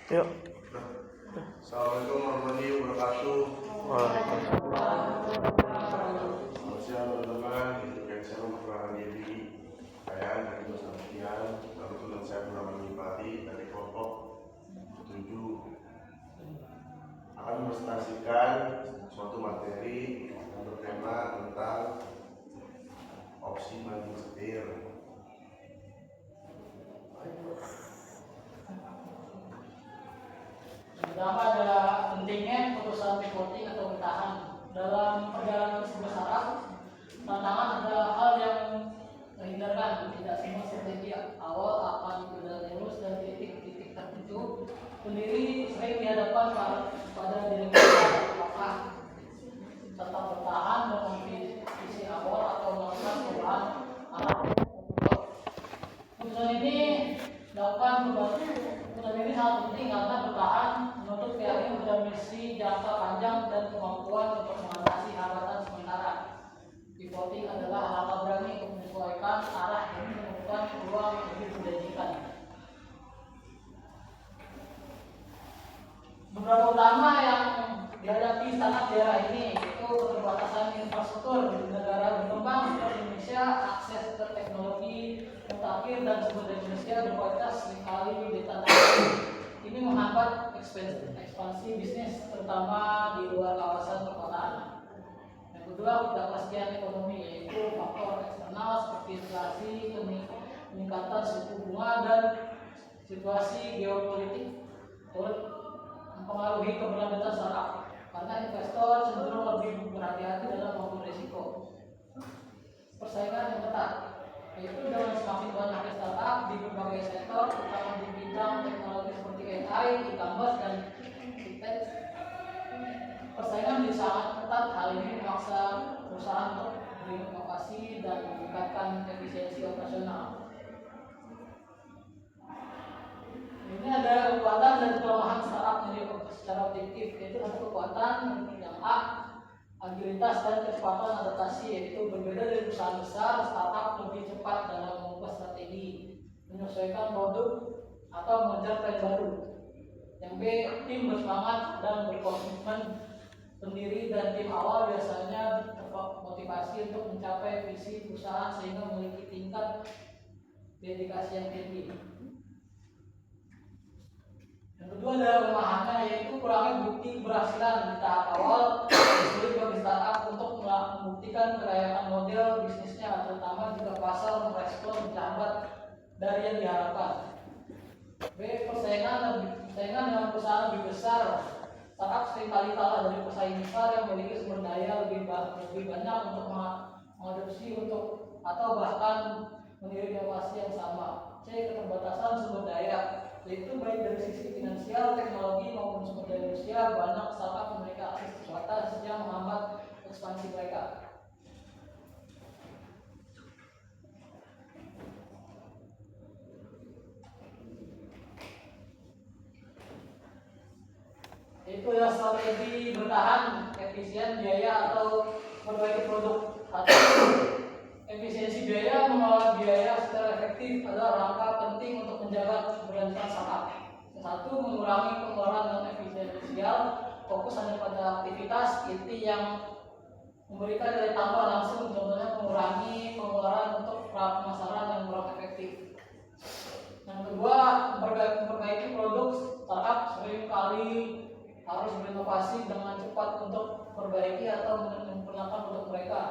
Yuk. Assalamualaikum warahmatullahi wabarakatuh. Waalaikumsalam. Selamat siang teman-teman. Yang saya memperkenalkan diri, saya dari Dosen Sekian. Kebetulan saya bernama Nipati dari kelompok 7 akan mempresentasikan suatu materi yang bertema tentang opsi banting setir. Pertama adalah pentingnya keputusan pivoting atau bertahan dalam perjalanan besar. Tantangan adalah hal yang menghindarkan tidak semua strategi awal akan berjalan lurus dan titik-titik tertentu. Pendiri sering dihadapkan pada dilema apakah tetap bertahan dengan visi awal atau melakukan perubahan arah. Keputusan ini sangat penting karena bertahan menuntut keyakinan pada misi jangka panjang dan kemampuan untuk mengatasi hambatan sementara. Pivoting adalah langkah berani untuk menyesuaikan arah dan menemukan peluang yang lebih menjanjikan. Beberapa utama yang dihadapi startup daerah ini yaitu keterbatasan infrastruktur di negara berkembang seperti Indonesia, akses ke teknologi mutakhir dan sumber daya manusia berkualitas seringkali ditandai. Ini menghambat ekspansi bisnis terutama di luar kawasan perkotaan. Yang kedua, ketidakpastian ekonomi yaitu faktor eksternal seperti inflasi, peningkatan suku bunga dan situasi geopolitik mempengaruhi keberlanjutan startup karena investor cenderung lebih berhati-hati dalam mengambil risiko. Persaingan yang ketat yaitu dengan semakin banyaknya startup di berbagai sektor terutama di bidang teknologi seperti AI, e-commerce dan fintech. Persaingan menjadi sangat ketat. Hal ini memaksa perusahaan untuk berinovasi dan meningkatkan efisiensi operasional. Ini ada kekuatan dan kelemahan startup secara objektif, yaitu satu kekuatan yang A, agilitas dan kecepatan adaptasi, yaitu berbeda dari perusahaan besar, startup lebih cepat dalam mengubah strategi, menyesuaikan produk atau mengejar tren baru. Yang B, tim bersemangat dan berkomitmen. Pendiri dan tim awal biasanya termotivasi untuk mencapai visi perusahaan sehingga memiliki tingkat dedikasi yang tinggi. Yang kedua adalah kelemahannya yaitu kurangnya bukti keberhasilan di tahap awal. Sulit bagi startup untuk membuktikan kelayakan model bisnisnya, terutama jika pasar merespon lambat dari yang diharapkan. B. Persaingan dengan perusahaan lebih besar. Startup seringkali kalah dari pesaing besar yang memiliki sumber daya lebih banyak untuk mengadopsi atau bahkan meniru inovasi yang sama. C. Keterbatasan sumber daya, yaitu baik dari sisi finansial, teknologi maupun sumber daya manusia. Banyak startup memiliki akses terbatas yang menghambat ekspansi mereka. Itu adalah strategi bertahan, efisien biaya atau memperbaiki produk. Satu, efisiensi biaya. Mengelola biaya secara efektif adalah langkah penting untuk menjaga keberlanjutan startup. Satu, mengurangi pengeluaran non esensial, fokus hanya pada aktivitas inti yang memberikan nilai tambah langsung, contohnya mengurangi pengeluaran untuk pemasaran yang kurang efektif. Yang kedua, memperbaiki produk. Startup seringkali harus berinovasi dengan cepat untuk memperbaiki atau menyempurnakan produk mereka.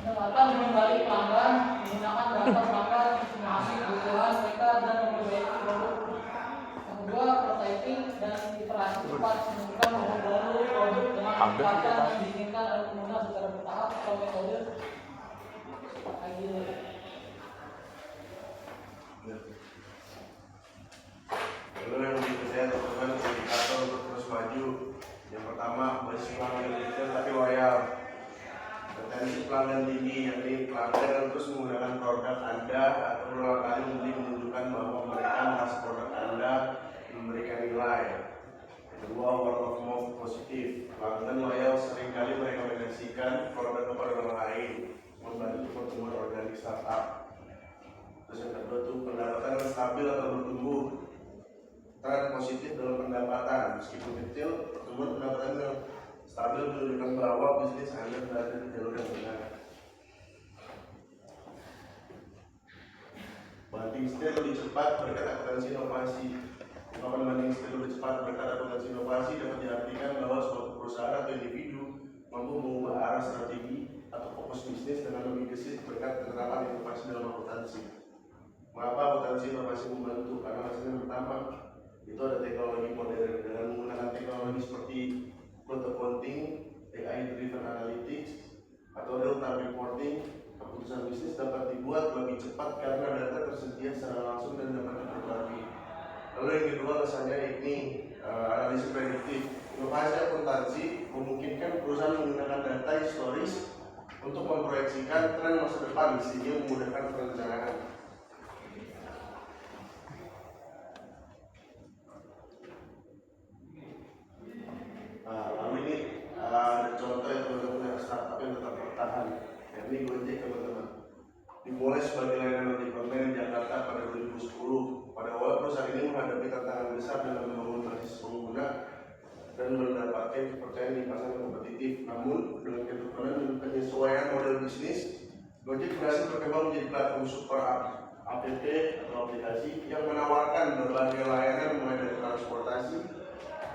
Mendengarkan dengan baik pelanggan, menggunakan data pelanggan, memahami kebutuhan mereka dan memperbaiki produk. Yang kedua, prototyping dan iterasi cepat, menunjukkan baru produk dengan kata yang diinginkan oleh pengguna secara bertahap atau metode agile. Lalu yang berikut saya teman-teman indikator untuk terus maju. Yang pertama, basis pelanggan kecil tapi loyal. Retensi pelanggan tinggi, yakni pelanggan yang terus menggunakan produk Anda atau berulang kali membeli menunjukkan bahwa mereka merasa produk Anda memberikan nilai. Kedua, word of mouth positif. Pelanggan loyal seringkali merekomendasikan produk kepada orang lain, membantu pertumbuhan organik startup. Terus yang kedua tuh pendapatan yang stabil atau bertumbuh. tren positif dalam pendapatan. Meskipun kecil, pertumbuhan pendapatan yang stabil menunjukkan bahwa bisnis Anda berada di jalur yang benar. Banding setir lebih cepat berkat akuntansi inovasi. Ungkapan banding setir lebih cepat berkat akuntansi inovasi dapat diartikan bahwa suatu perusahaan atau individu mampu mengubah arah strategi atau fokus bisnis dengan lebih gesit berkat penerapan inovasi dalam akuntansi. Mengapa akuntansi inovasi membantu? Karena hasilnya pertama, itu ada teknologi modern dengan menggunakan teknologi seperti cloud accounting, AI driven analytics, atau real time reporting. Keputusan bisnis dapat dibuat lebih cepat karena data tersedia secara langsung dan dapat berbagi. Lalu yang kedua rasanya ini analisis prediktif. Inovasi akuntansi memungkinkan perusahaan menggunakan data historis untuk memproyeksikan tren masa depan sehingga memudahkan perencanaan. Lalu ini ada contoh yang teman-teman startup yang tetap bertahan. Ini Gojek teman-teman. Dimulai sebagai layanan ojek online di Jakarta pada 2010. Pada awal perusahaan ini menghadapi tantangan besar dalam membangun basis pengguna dan mendapatkan kepercayaan di pasar yang kompetitif. Namun dengan ketekunan dan penyesuaian model bisnis, Gojek berhasil berkembang menjadi platform super app atau aplikasi yang menawarkan berbagai layanan mulai dari transportasi,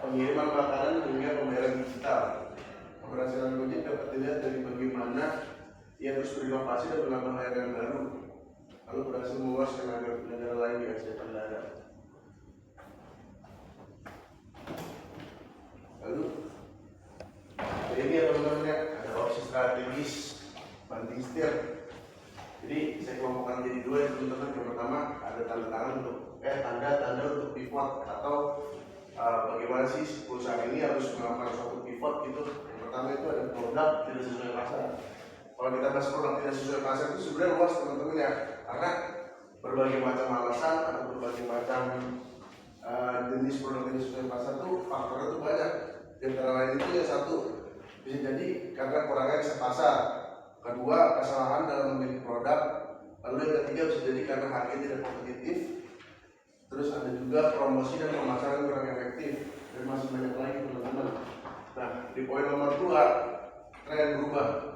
pengiriman makanan hingga pembayaran digital. Keberhasilan Gojek dapat dilihat dari bagaimana ia terus berinovasi dan menambah layanan baru, lalu berhasil meluas ke negara lain di Asia Tenggara. Lalu ini ya teman-teman ya, ada opsi strategis banting setir. Jadi saya kelompokkan jadi dua ya teman-teman. Yang pertama ada tanda-tanda untuk pivot atau bagaimana sih perusahaan ini harus melakukan suatu pivot gitu. Yang pertama itu ada produk tidak sesuai pasar. Kalau kita bahas produk tidak sesuai pasar itu sebenarnya luas teman-teman ya, karena berbagai macam alasan atau berbagai macam jenis produk tidak sesuai pasar itu faktornya itu banyak. Di antara lain itu yang satu bisa jadi karena kurangnya riset pasar, kedua kesalahan dalam memilih produk, lalu yang ketiga bisa jadi karena harganya tidak kompetitif, terus ada juga promosi dan pemasaran kurang efektif, dan masih banyak lagi teman-teman. Nah di poin nomor 2, tren berubah.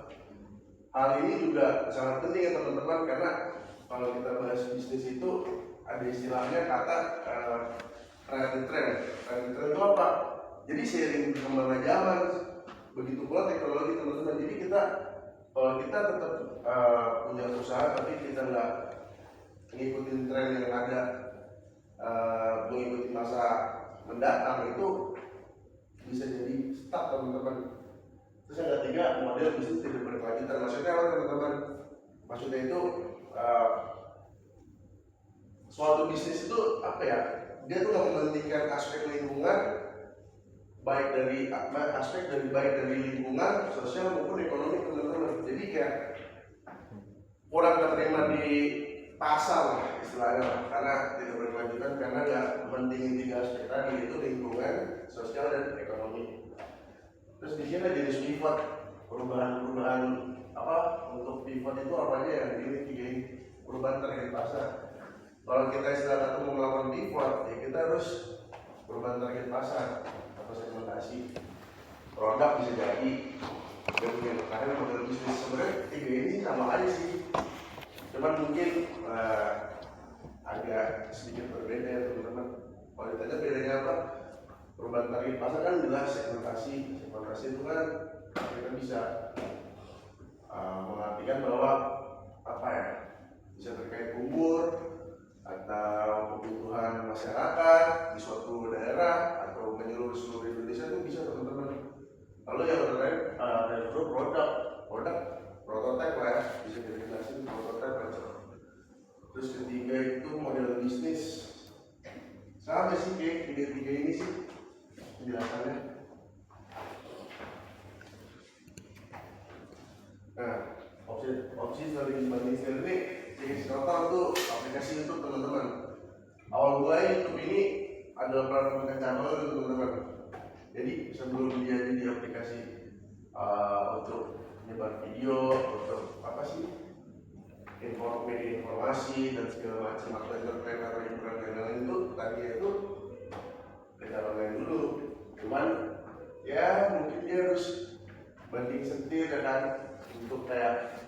Hal ini juga sangat penting ya teman-teman, karena kalau kita bahas bisnis itu ada istilahnya kata trend. Trend itu apa? Jadi seiring perkembangan zaman, begitu pula teknologi teman-teman. Jadi kalau kita tetap punya usaha tapi kita nggak mengikuti tren yang ada, mengikuti masa mendatang, itu bisa jadi stuck teman-teman. Terus yang ketiga, model bisnis tidak berkelanjutan. Maksudnya apa teman-teman? Maksudnya itu suatu bisnis itu apa ya? Dia tuh nggak mementingkan aspek lingkungan, baik dari lingkungan, sosial maupun ekonomi teman-teman. Jadi kayak kurang keterima di pasar lah istilahnya, karena tidak berkelanjutan karena nggak mementingin 3 aspek tadi, yaitu lingkungan, sosial dan ekonomi. Terus di sini jenis pivot, perubahan apa untuk pivot itu apa aja yang ini perubahan target pasar. Kalau kita istilah kata mau melakukan pivot, ya kita harus perubahan target pasar atau segmentasi. Produk bisa jadi, karena model bisnis sebenarnya 3 ini sama aja sih. Cuman mungkin agak sedikit berbeda ya teman-teman. Kalau ditanya bedanya apa? Perubahan target pasar kan jelas segmentasi itu kan kita bisa mengartikan bahwa apa ya, bisa terkait umur atau kebutuhan masyarakat di suatu daerah atau menyeluruh seluruh Indonesia itu bisa teman-teman. Lalu yang lain ada produk prototipe lah ya, bisa dijelasin prototipe aja. Terus ketiga itu model bisnis. Sama sih kayak tiga ini sih penjelasannya. Nah, opsi strategi banding setir ini jadi total tuh aplikasi untuk teman-teman. Awal mulai YouTube ini adalah platform kecanduan teman-teman. Jadi sebelum dia jadi aplikasi untuk menyebar video, untuk apa sih, media informasi dan segala macam, atau entrepreneur yang lain itu tadi itu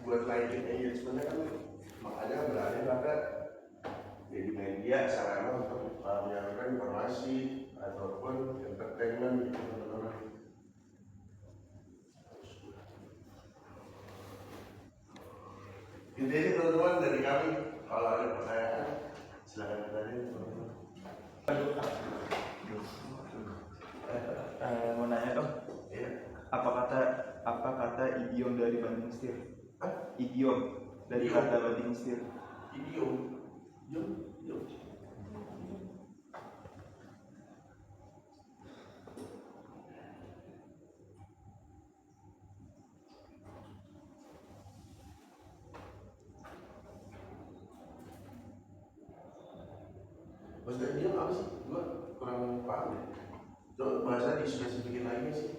buat naikin engagementnya kan, makanya berani banget jadi media sarana untuk menyampaikan informasi ataupun entertainment gitu teman-teman. Jadi teman-teman dari kami, kalau ada pertanyaan silakan bertanya teman-teman. Mau nanya dong, Iya. apa kata idiom dari banting setir? Idiom dari Idiom. kata banting setir. Idiom. Maksudnya idiom apa sih? Gua kurang paham deh. Coba bahasa dispesifikin lagi sih.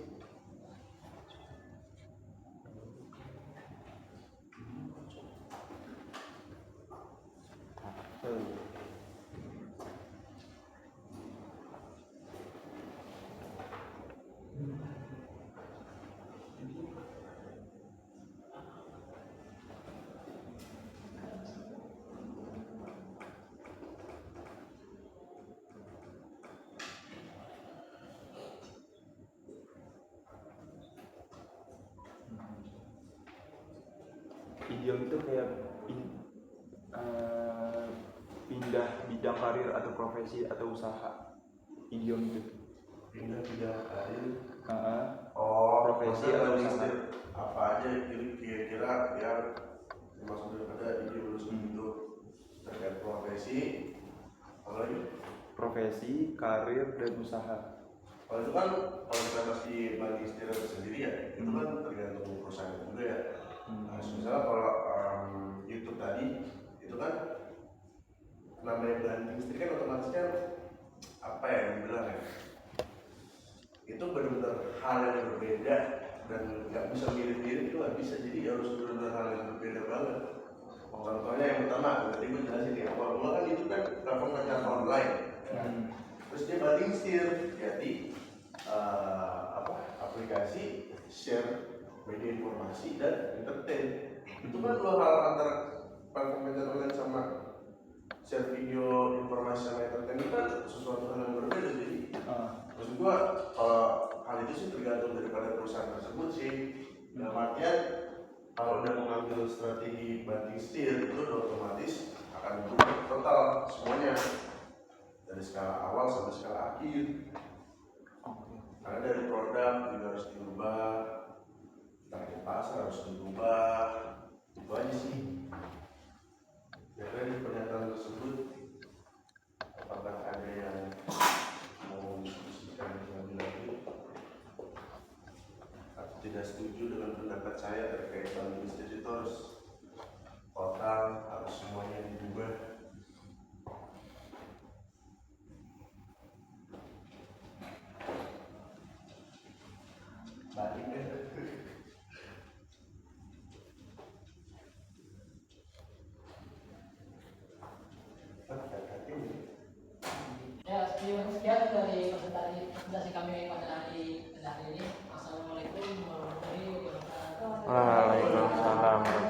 Idiom itu kayak pindah bidang karir atau profesi atau usaha. Idiom itu Pindah karir. Profesi atau usaha. Apa aja kira-kira ya termasuk daripada idiom itu terkait profesi, apalagi Profesi, karir, dan usaha. kalau itu kan kalau kita pasti banting setir sendiri ya, itu kan tergantung perusahaan juga ya. Nah, misalnya kalau YouTube tadi itu kan namanya banting setir kan otomatis kan apa ya yang bilang ya, itu benar-benar hal yang berbeda dan nggak bisa mirip-mirip, itu nggak bisa, jadi harus benar-benar hal yang berbeda banget. Contohnya yang pertama, tadi gue jelasin ya, kalau kan itu kan platform kencan online, terus dia banting setir, jadi aplikasi share media informasi dan entertain. Itu kan dua hal antara platform kencan online sama share video informasi sama entertain itu kan sesuatu hal yang berbeda. Jadi maksud gua kalau hal itu sih tergantung daripada perusahaan tersebut sih. Dalam artian kalau udah mengambil strategi banting setir itu udah otomatis akan berubah total semuanya dari skala awal sampai skala akhir. Karena dari produk juga harus diubah, target pasar harus diubah, itu aja sih. Jadi pernyataan tersebut apakah ada yang mau diskusikan lebih lanjut atau tidak setuju dengan pendapat saya terkait banting setir itu harus total, harus semuanya diubah? Balik deh. Ya, sekian dari presentasi kami pada hari ini. Assalamualaikum warahmatullahi wabarakatuh. Waalaikumsalam.